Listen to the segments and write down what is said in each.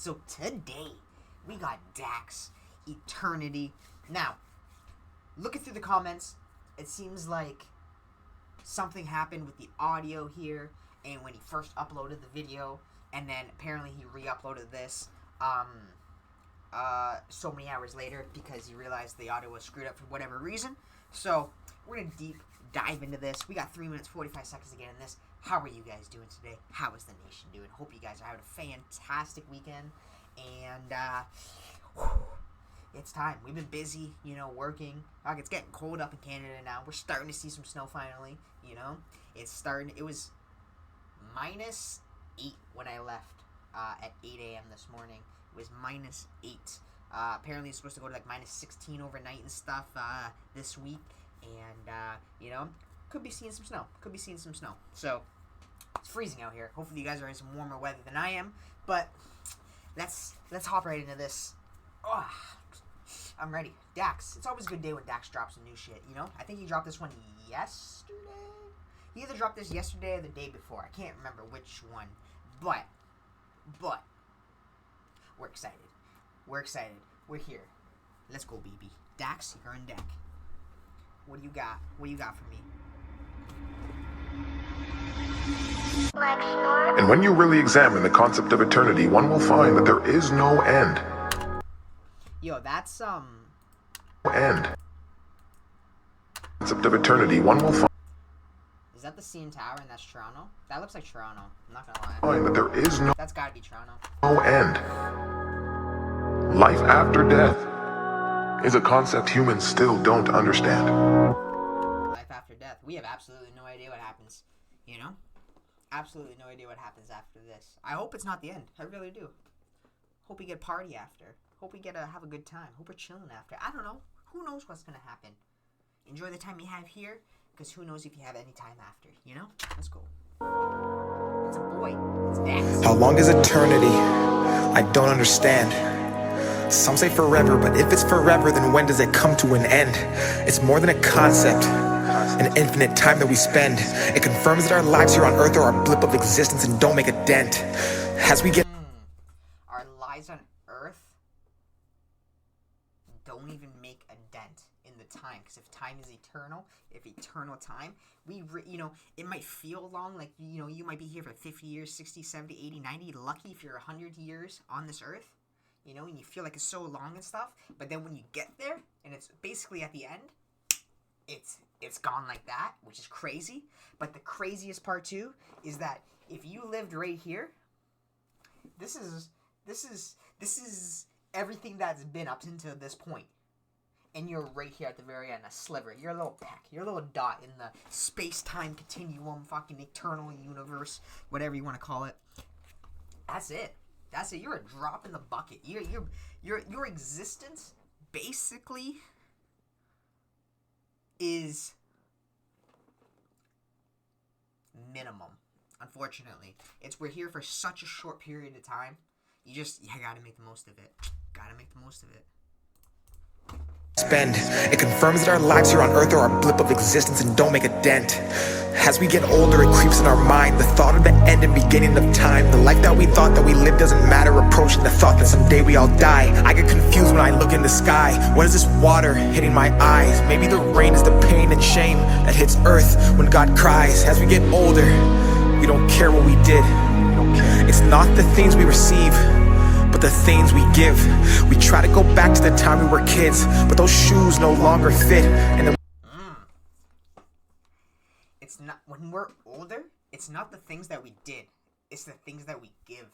So today, we got Dax Eternity. Now, looking through the comments, it seems like something happened with the audio here, and when he first uploaded the video, and then apparently he re-uploaded this, so many hours later because he realized the audio was screwed up for whatever reason. So, we're going to deep dive into this. We got 3 minutes, 45 seconds to get in this. How are you guys doing today? How is the nation doing? Hope you guys are having a fantastic weekend. And, it's time. We've been busy, working. Like, it's getting cold up in Canada now. We're starting to see some snow finally, It's starting. It was -8 when I left at 8 a.m. this morning. It was -8. Apparently it's supposed to go to like -16 overnight and stuff this week. And, could be seeing some snow. So, it's freezing out here. Hopefully you guys are in some warmer weather than I am. But, let's hop right into this. Oh, I'm ready. Dax. It's always a good day when Dax drops some new shit, I think he dropped this one yesterday. He either dropped this yesterday or the day before. I can't remember which one. But, we're excited. We're here. Let's go, baby. Dax, you're on deck. What do you got? What do you got for me? And when you really examine the concept of eternity, one will find that there is no end. Yo, that's End. Concept of eternity, one will Is that the CN Tower and that's Toronto? That looks like Toronto. I'm not gonna lie. find that there is That's gotta be Toronto. no end. Life after death is a concept humans still don't understand. Life after death. We have absolutely no idea what happens. Absolutely no idea what happens after this. I hope it's not the end. I really do. Hope we get a party after. Hope we get to have a good time. Hope we're chilling after. I don't know. Who knows what's gonna happen? Enjoy the time you have here, because who knows if you have any time after, Let's go. It's a boy. It's Dax. How long is eternity? I don't understand. Some say forever, but if it's forever, then when does it come to an end? It's more than a concept, an infinite time that we spend. It confirms that our lives here on earth are a blip of existence and don't make a dent. As we get Our lives on earth don't even make a dent in the time, because if time is eternal, if eternal time, it might feel long, like, you might be here for 50 years, 60, 70, 80, 90, lucky if you're 100 years on this earth, and you feel like it's so long and stuff, but then when you get there, and it's basically at the end, it's gone like that, which is crazy. But the craziest part too is that if you lived right here, this is everything that's been up until this point. And you're right here at the very end, a sliver. You're a little peck. You're a little dot in the space-time continuum, fucking eternal universe, whatever you want to call it. That's it. You're a drop in the bucket. Your existence basically is minimum. Unfortunately, we're here for such a short period of time. You gotta make the most of it. spend. It confirms that our lives here on earth are a blip of existence and don't make a dent. As we get older, it creeps in our mind, the thought of the end and beginning of time. The life that we thought that we lived doesn't matter, approaching the thought that someday we all die. I get confused when I look in the sky. What is this water hitting my eyes? Maybe the rain is the pain and shame that hits earth when God cries. As we get older, we don't care what we did. It's not the things we receive, but the things we give. We try to go back to the time we were kids, but those shoes no longer fit. And then It's not, when we're older, it's not the things that we did, it's the things that we give.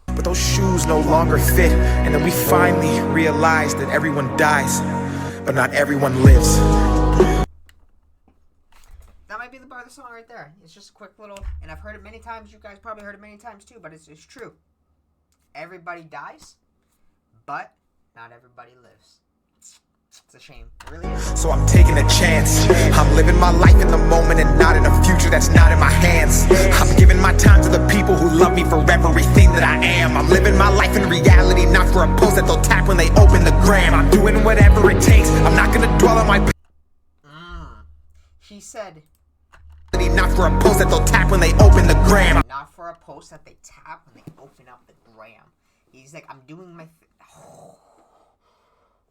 But those shoes no longer fit. And then we finally realize that everyone dies, but not everyone lives. That might be the part of the song right there. It's just a quick little, and I've heard it many times. You guys probably heard it many times too, but it's true. Everybody dies, but not everybody lives. It's a shame. It really is. So I'm taking a chance. I'm living my life in the moment and not in a future that's not in my hands. I'm giving my time to the people who love me for everything that I am. I'm living my life in reality, not for a post that they'll tap when they open the gram. I'm doing whatever it takes. I'm not gonna dwell on my She said, not for a post that they'll tap when they open the gram. Not for a post that they tap when they open up the gram. He's like, I'm doing my...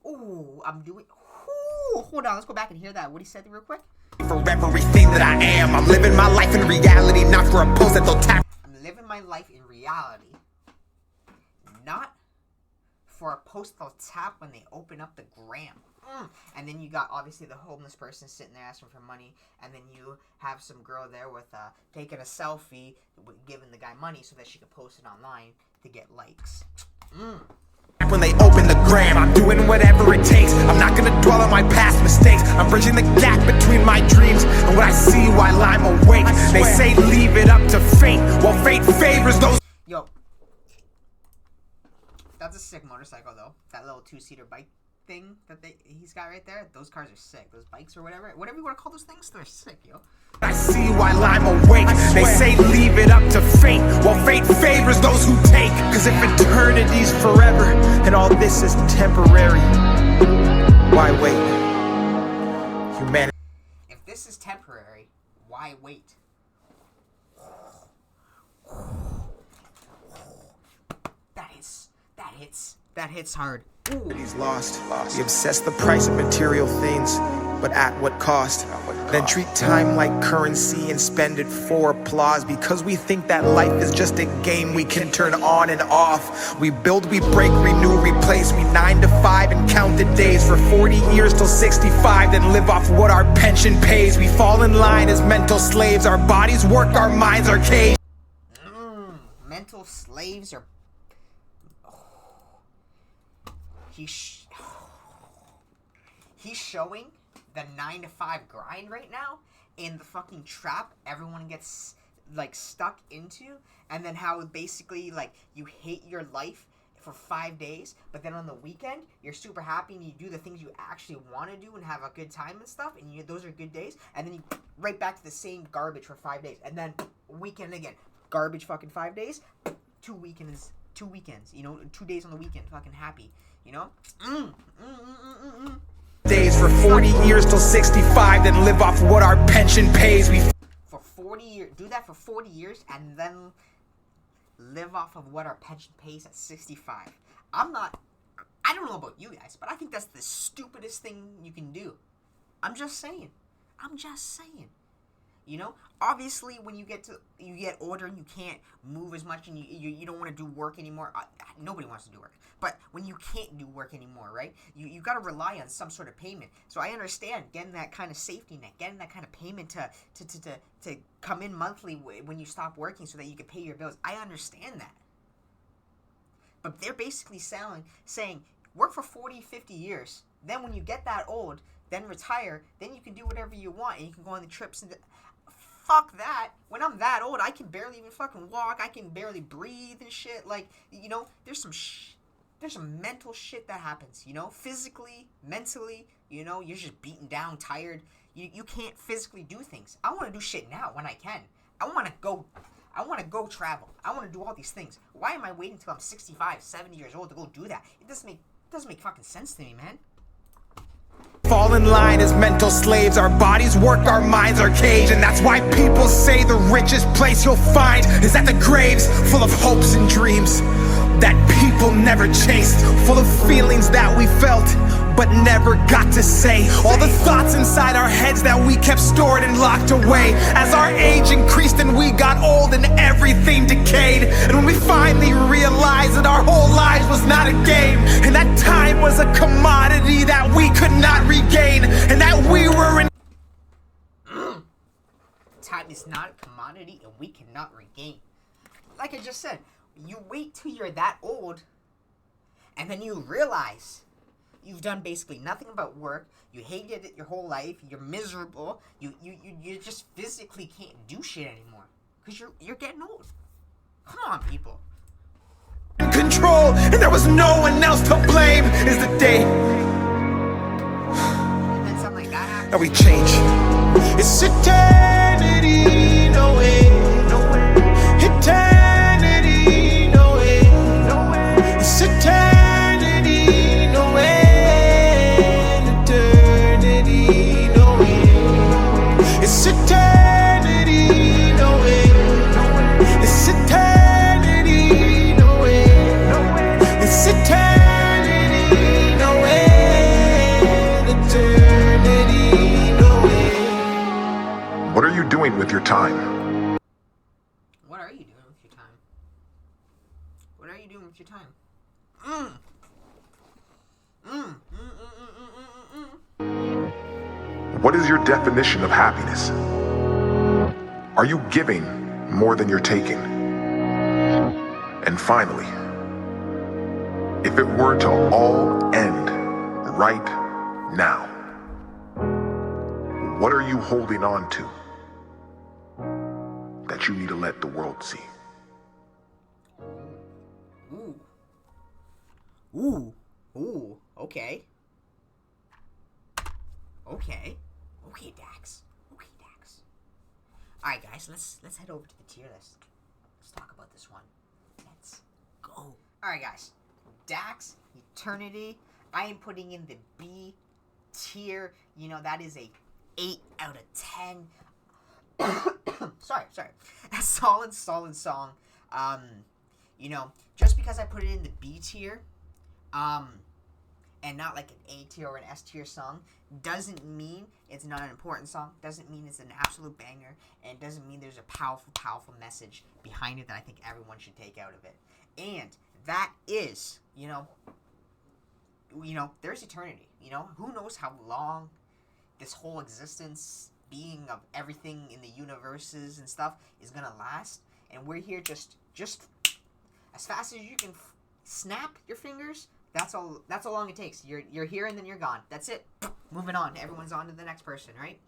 Ooh, I'm doing... Ooh, hold on, let's go back and hear that. What he said real quick. For everything that I am, I'm living my life in reality, not for a post that they'll tap. I'm living my life in reality, not for a post they'll tap when they open up the gram. And then you got obviously the homeless person sitting there asking for money, and then you have some girl there with taking a selfie, giving the guy money so that she could post it online to get likes. When they open the gram, I'm doing whatever it takes. I'm not gonna dwell on my past mistakes. I'm bridging the gap between my dreams and what I see while I'm awake. They say leave it up to fate, well fate favors those. Yo, that's a sick motorcycle though. That little 2-seater bike thing that he's got right there. Those cars are sick. Those bikes or whatever you want to call those things, they're sick, yo. I see while I'm awake. They say leave it up to fate, well fate favors those who take. Cause if eternity's forever and all this is temporary, why wait? Humanity. If this is temporary, why wait? That hits hard. Ooh. He's lost. We obsess the price of material things, but at what cost? Then treat time like currency and spend it for applause, because we think that life is just a game we can turn on and off. We build, we break, renew, replace. We 9 to 5 and count the days for 40 years till 65, then live off what our pension pays. We fall in line as mental slaves. Our bodies work, our minds are caged. Mental slaves are... He's showing the 9 to 5 grind right now in the fucking trap everyone gets like stuck into, and then how basically like you hate your life for 5 days, but then on the weekend you're super happy and you do the things you actually want to do and have a good time and stuff, and those are good days, and then you right back to the same garbage for 5 days, and then weekend again, garbage fucking 5 days, 2 weekends, you know, 2 days on the weekend, fucking happy, you know? Days for 40 years till 65, then live off what our pension pays. We for 40 years, do that for 40 years, and then live off of what our pension pays at 65. I don't know about you guys, but I think that's the stupidest thing you can do. I'm just saying. You know, obviously when you get older and you can't move as much and you don't want to do work anymore. Nobody wants to do work. But when you can't do work anymore, right? You got to rely on some sort of payment. So I understand getting that kind of safety net, getting that kind of payment to come in monthly when you stop working so that you can pay your bills. I understand that. But they're basically saying work for 40, 50 years. Then when you get that old, then retire, then you can do whatever you want and you can go on the trips and fuck that. When I'm that old, I can barely even fucking walk. I can barely breathe and shit. Like, you know, there's some mental shit that happens, you know, physically, mentally, you know, you're just beaten down, tired. You can't physically do things. I want to do shit now when I can. I want to go travel. I want to do all these things. Why am I waiting till I'm 65, 70 years old to go do that? It doesn't make fucking sense to me, man. Fall in line as mental slaves. Our bodies work, our minds are caged. And that's why people say the richest place you'll find is at the graves, full of hopes and dreams that people never chased, full of feelings that we felt but never got to say. All the thoughts inside our heads that we kept stored and locked away. As our age increased and we got old and everything decayed, and when we finally realized that our whole lives was not a game, and that time was a commodity that we could not regain, and that we were in... Time is not a commodity and we cannot regain. Like I just said, you wait till you're that old and then you realize you've done basically nothing about work. You hated it your whole life. You're miserable. You just physically can't do shit anymore because you're getting old. Come on, people. Control, and there was no one else to blame. Is the day and then something like that happens. That we change. It's eternity, no way, eternity, no way, it's eternity, no way, eternity, no way, it's eternity. are you doing with your time? What are you doing with your time? Mm. What is your definition of happiness? Are you giving more than you're taking? And finally, if it were to all end right now, what are you holding on to that you need to let the world see? Ooh, okay. Okay, Dax. Alright, guys, let's head over to the tier list. Let's talk about this one. Let's go. Alright, guys. Dax, Eternity. I am putting in the B tier. You know, that is a 8 out of 10. sorry. A solid song. You know, just because I put it in the B tier, and not like an A tier or an S tier song, doesn't mean it's not an important song, doesn't mean it's an absolute banger, and doesn't mean there's a powerful message behind it that I think everyone should take out of it. And that is, you know, there's eternity. You know, who knows how long this whole existence, being of everything in the universes and stuff is gonna last, and we're here just as fast as you can snap your fingers. That's all long it takes. You're here and then you're gone. That's it. Moving on. Everyone's on to the next person, right?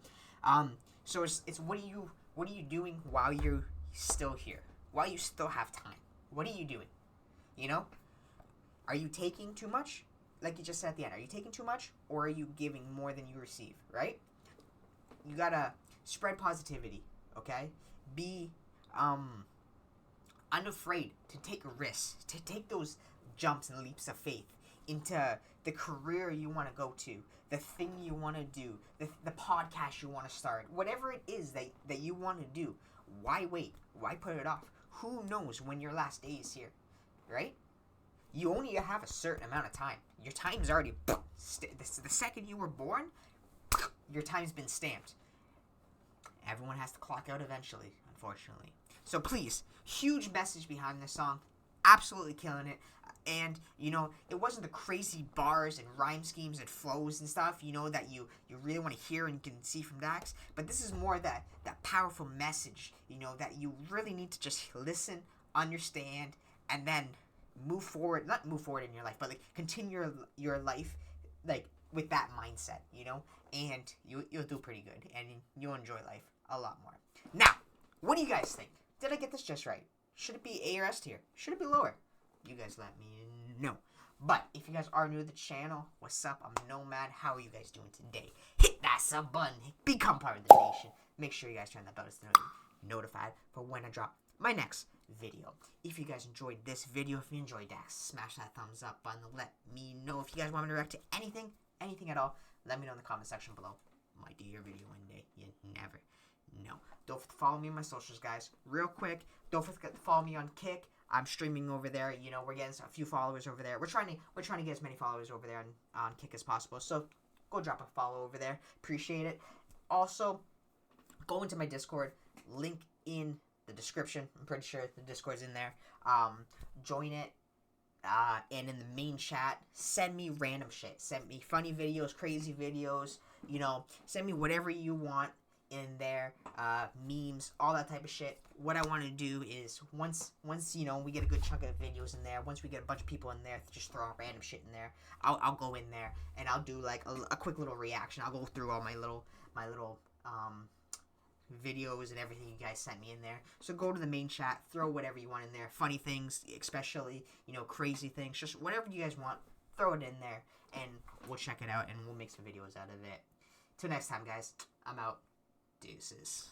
So it's what are you doing while you're still here? While you still have time? What are you doing? You know? Are you taking too much? Like you just said at the end, are you taking too much, or are you giving more than you receive, right? You gotta spread positivity, okay? Be unafraid to take risks, to take those jumps and leaps of faith into the career you want to go to, the thing you want to do, the podcast you want to start, whatever it is that you want to do. Why wait? Why put it off? Who knows when your last day is here, right? You only have a certain amount of time. Your time's already the second you were born, your time's been stamped. Everyone has to clock out eventually, unfortunately. So please, huge message behind this song. Absolutely killing it. And, you know, it wasn't the crazy bars and rhyme schemes and flows and stuff, you know, that you really want to hear and you can see from Dax. But this is more that powerful message, you know, that you really need to just listen, understand, and then move forward. Not move forward in your life, but, like, continue your life, like, with that mindset, you know. And you'll do pretty good. And you'll enjoy life a lot more. Now, what do you guys think? Did I get this just right? Should it be A or S tier? Should it be lower? You guys let me know. But if you guys are new to the channel, what's up? I'm Nomad. How are you guys doing today? Hit that sub button. Become part of the nation. Make sure you guys turn that bell to be notified for when I drop my next video. If you guys enjoyed this video, if you enjoyed Dax, smash that thumbs up button. Let me know. If you guys want me to react to anything at all, let me know in the comment section below. Might do your video one day. You never know. Don't forget to follow me on my socials, guys. Real quick, don't forget to follow me on Kick. I'm streaming over there. You know, we're getting a few followers over there. We're trying to get as many followers over there on Kick as possible. So go drop a follow over there. Appreciate it. Also, go into my Discord. Link in the description. I'm pretty sure the Discord's in there. Join it. And in the main chat, send me random shit. Send me funny videos, crazy videos. You know, send me whatever you want in there, memes, all that type of shit. What I want to do is once you know we get a good chunk of videos in there, once we get a bunch of people in there, just throw random shit in there. I'll go in there and I'll do like a quick little reaction. I'll go through all my little videos and everything you guys sent me in there. So go to the main chat, throw whatever you want in there. Funny things, especially, you know, crazy things, just whatever you guys want, throw it in there and we'll check it out and we'll make some videos out of it. Till next time, guys, I'm out. Deuces.